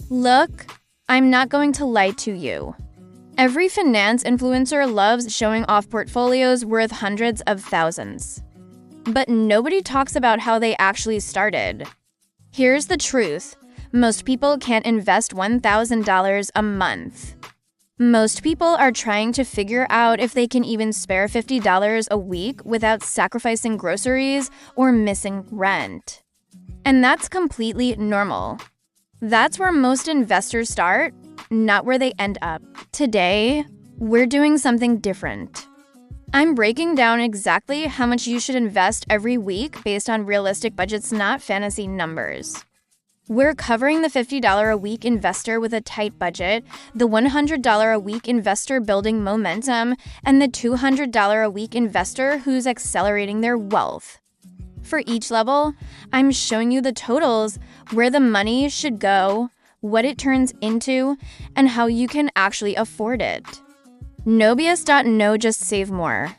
Look, I'm not going to lie to you. Every finance influencer loves showing off portfolios worth hundreds of thousands. But nobody talks about how they actually started. Here's the truth. Most people can't invest $1,000 a month. Most people are trying to figure out if they can even spare $50 a week without sacrificing groceries or missing rent. And that's completely normal. That's where most investors start, not where they end up. Today, we're doing something different. I'm breaking down exactly how much you should invest every week based on realistic budgets, not fantasy numbers. We're covering the $50 a week investor with a tight budget, the $100 a week investor building momentum, and the $200 a week investor who's accelerating their wealth. For each level, I'm showing you the totals, where the money should go, what it turns into, and how you can actually afford it. No BS. No, just save more.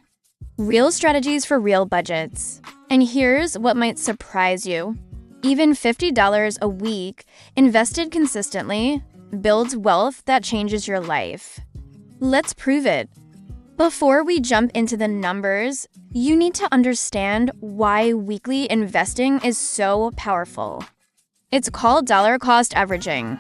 Real strategies for real budgets. And here's what might surprise you. Even $50 a week, invested consistently, builds wealth that changes your life. Let's prove it. Before we jump into the numbers, you need to understand why weekly investing is so powerful. It's called dollar cost averaging.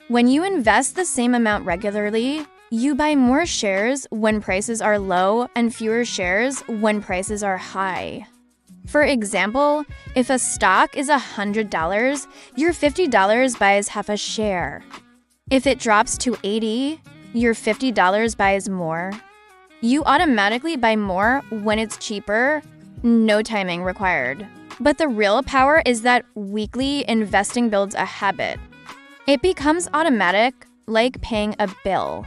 When you invest the same amount regularly, you buy more shares when prices are low and fewer shares when prices are high. For example, if a stock is $100, your $50 buys half a share. If it drops to $80, your $50 buys more. You automatically buy more when it's cheaper, no timing required. But the real power is that weekly investing builds a habit. It becomes automatic, like paying a bill.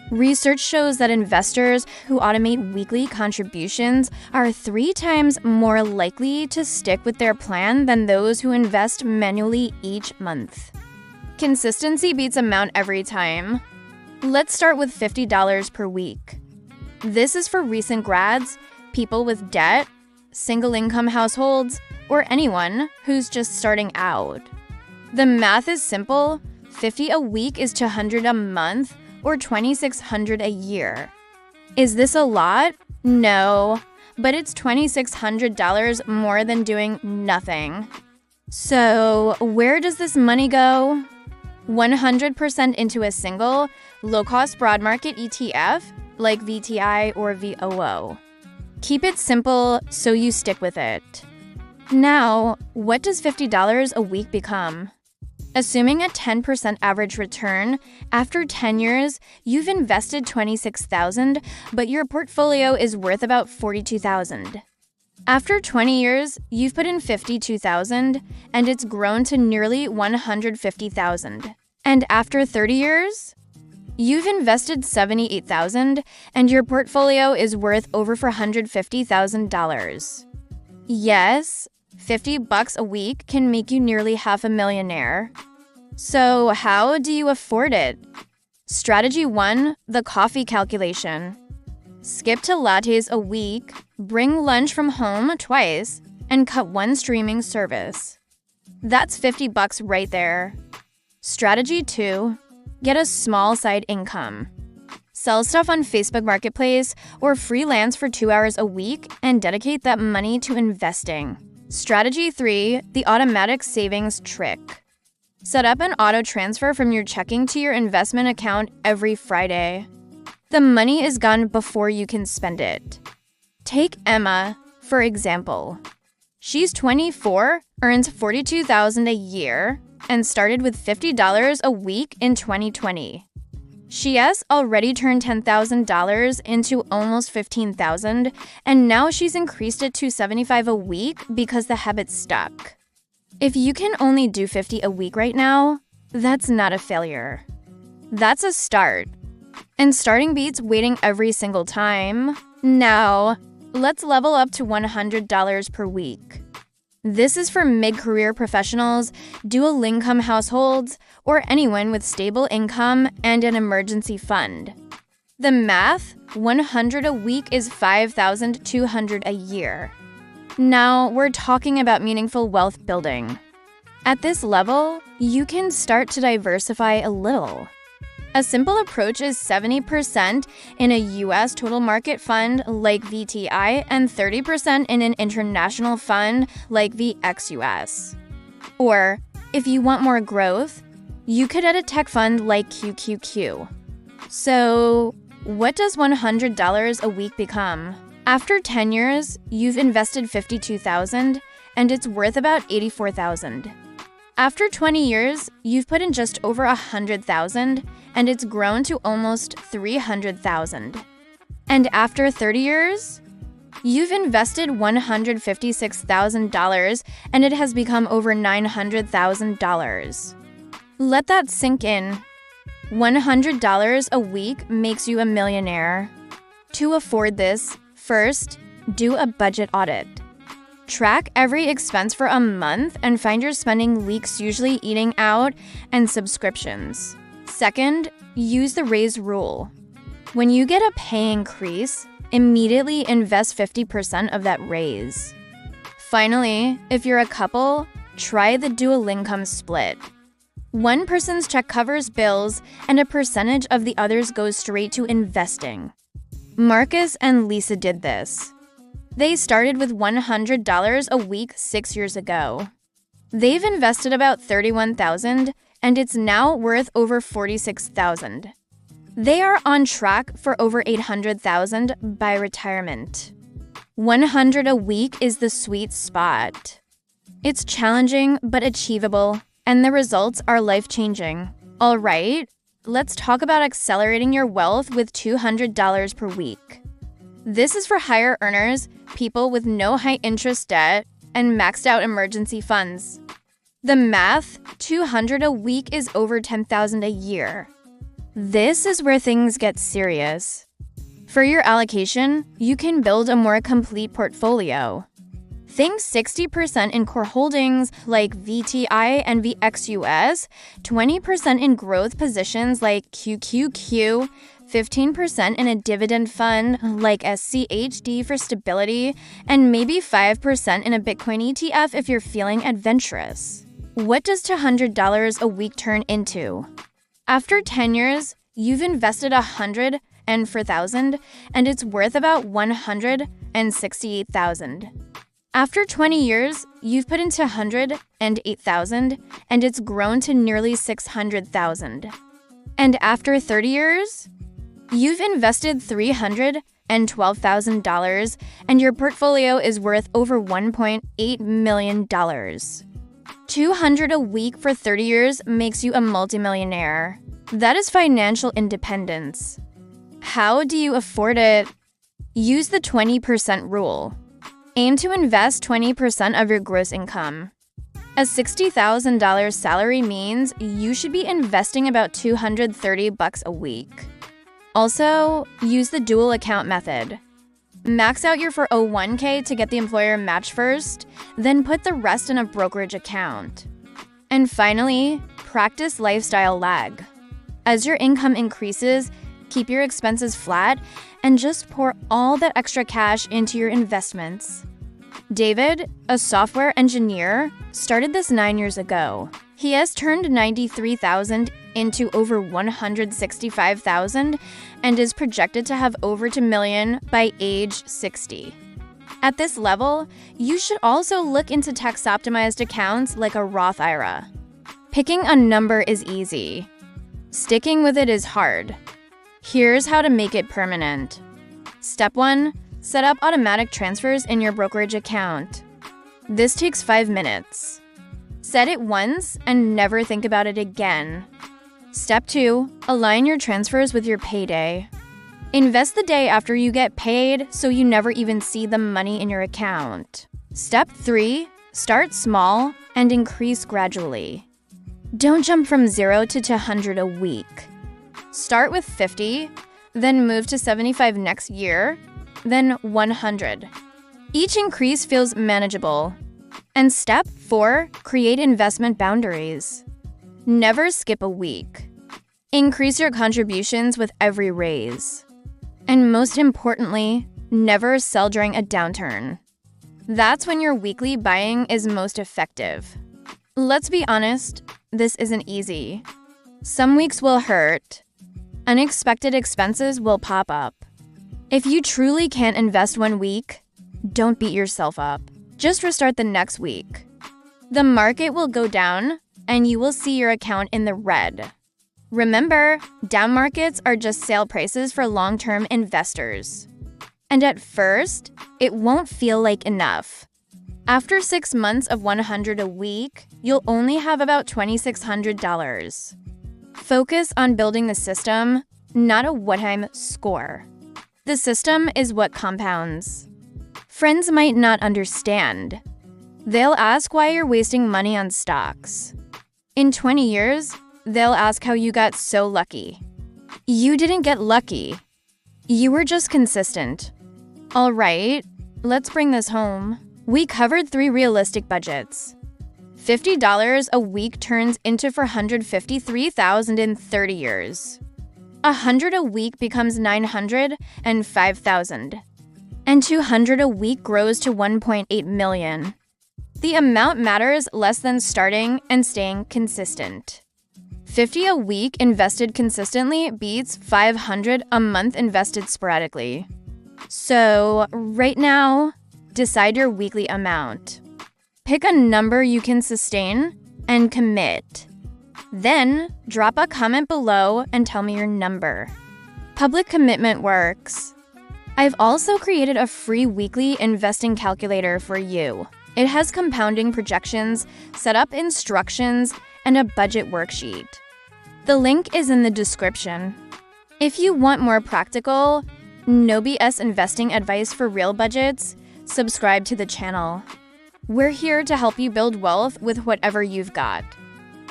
Research shows that investors who automate weekly contributions are 3 times more likely to stick with their plan than those who invest manually each month. Consistency beats amount every time. Let's start with $50 per week. This is for recent grads, people with debt, single-income households, or anyone who's just starting out. The math is simple. $50 a week is $200 a month, or $2,600 a year. Is this a lot? No, but it's $2,600 more than doing nothing. So, where does this money go? 100% into a single, low-cost broad market ETF, like VTI or VOO. Keep it simple so you stick with it. Now, what does $50 a week become? Assuming a 10% average return, after 10 years, you've invested $26,000, but your portfolio is worth about $42,000. After 20 years, you've put in $52,000, and it's grown to nearly $150,000. And after 30 years, you've invested $78,000, and your portfolio is worth over $450,000. Yes, $50 a week can make you nearly half a millionaire. So how do you afford it? Strategy 1, the coffee calculation. Skip to lattes a week, bring lunch from home twice, and cut 1 streaming service. That's $50 right there. Strategy 2, get a small side income. Sell stuff on Facebook Marketplace or freelance for 2 hours a week and dedicate that money to investing. Strategy 3, the automatic savings trick. Set up an auto transfer from your checking to your investment account every Friday. The money is gone before you can spend it. Take Emma, for example. She's 24, earns $42,000 a year, and started with $50 a week in 2020. She has already turned $10,000 into almost $15,000, and now she's increased it to $75 a week because the habit stuck. If you can only do $50 a week right now, that's not a failure. That's a start. And starting beats waiting every single time. Now, let's level up to $100 per week. This is for mid-career professionals, dual-income households, or anyone with stable income and an emergency fund. The math, $100 a week is $5,200 a year. Now, we're talking about meaningful wealth building. At this level, you can start to diversify a little. A simple approach is 70% in a US total market fund like VTI and 30% in an international fund like the XUS. Or, if you want more growth, you could add a tech fund like QQQ. So, what does $100 a week become? After 10 years, you've invested $52,000 and it's worth about $84,000. After 20 years, you've put in just over $100,000 and it's grown to almost $300,000. And after 30 years, you've invested $156,000 and it has become over $900,000. Let that sink in. $100 a week makes you a millionaire. To afford this, first, do a budget audit. Track every expense for a month and find your spending leaks, usually eating out and subscriptions. Second, use the raise rule. When you get a pay increase, immediately invest 50% of that raise. Finally, if you're a couple, try the dual income split. One person's check covers bills and a percentage of the other's goes straight to investing. Marcus and Lisa did this. They started with $100 a week 6 years ago. They've invested about $31,000 and it's now worth over $46,000. They are on track for over $800,000 by retirement. $100 a week is the sweet spot. It's challenging but achievable, and the results are life-changing. All right, let's talk about accelerating your wealth with $200 per week. This is for higher earners, people with no high-interest debt, and maxed-out emergency funds. The math, $200 a week is over $10,000 a year. This is where things get serious. For your allocation, you can build a more complete portfolio. Think 60% in core holdings like VTI and VXUS, 20% in growth positions like QQQ, 15% in a dividend fund like SCHD for stability, and maybe 5% in a Bitcoin ETF if you're feeling adventurous. What does $200 a week turn into? After 10 years, you've invested $104,000 and it's worth about $168,000. After 20 years, you've put into $108,000 and it's grown to nearly $600,000. And after 30 years, you've invested $312,000 and your portfolio is worth over $1.8 million. $200 a week for 30 years makes you a multimillionaire. That is financial independence. How do you afford it? Use the 20% rule. Aim to invest 20% of your gross income. A $60,000 salary means you should be investing about $230 a week. Also, use the dual account method. Max out your 401k to get the employer match first, then put the rest in a brokerage account. And finally, practice lifestyle lag. As your income increases, keep your expenses flat and just pour all that extra cash into your investments. David, a software engineer, started this 9 years ago. He has turned $93,000 into over $165,000 and is projected to have over $2 million by age 60. At this level, you should also look into tax-optimized accounts like a Roth IRA. Picking a number is easy. Sticking with it is hard. Here's how to make it permanent. Step 1. Set up automatic transfers in your brokerage account. This takes 5 minutes. Set it once and never think about it again. Step 2. Align your transfers with your payday. Invest the day after you get paid so you never even see the money in your account. Step 3. Start small and increase gradually. Don't jump from 0 to $200 a week. Start with 50, then move to 75 next year, then 100. Each increase feels manageable. And step 4, create investment boundaries. Never skip a week. Increase your contributions with every raise. And most importantly, never sell during a downturn. That's when your weekly buying is most effective. Let's be honest, this isn't easy. Some weeks will hurt. Unexpected expenses will pop up. If you truly can't invest one week, don't beat yourself up. Just restart the next week. The market will go down, and you will see your account in the red. Remember, down markets are just sale prices for long-term investors. And at first, it won't feel like enough. After 6 months of $100 a week, you'll only have about $2,600. Focus on building the system, not a one-time score. The system is what compounds. Friends might not understand. They'll ask why you're wasting money on stocks. In 20 years, they'll ask how you got so lucky. You didn't get lucky. You were just consistent. All right, let's bring this home. We covered 3 realistic budgets. $50 a week turns into $453,000 in 30 years. $100 a week becomes $900 and $5,000. And $200 a week grows to $1.8 million. The amount matters less than starting and staying consistent. $50 a week invested consistently beats $500 a month invested sporadically. So, right now, decide your weekly amount. Pick a number you can sustain and commit. Then, drop a comment below and tell me your number. Public commitment works. I've also created a free weekly investing calculator for you. It has compounding projections, setup instructions, and a budget worksheet. The link is in the description. If you want more practical, no BS investing advice for real budgets, subscribe to the channel. We're here to help you build wealth with whatever you've got.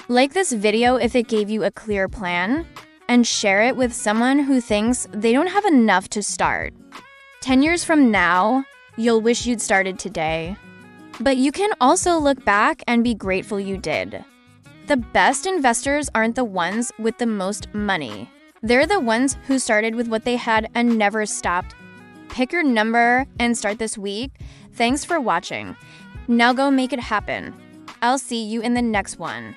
Like this video if it gave you a clear plan, and share it with someone who thinks they don't have enough to start. 10 years from now, you'll wish you'd started today. But you can also look back and be grateful you did. The best investors aren't the ones with the most money. They're the ones who started with what they had and never stopped. Pick your number and start this week. Thanks for watching. Now go make it happen. I'll see you in the next one.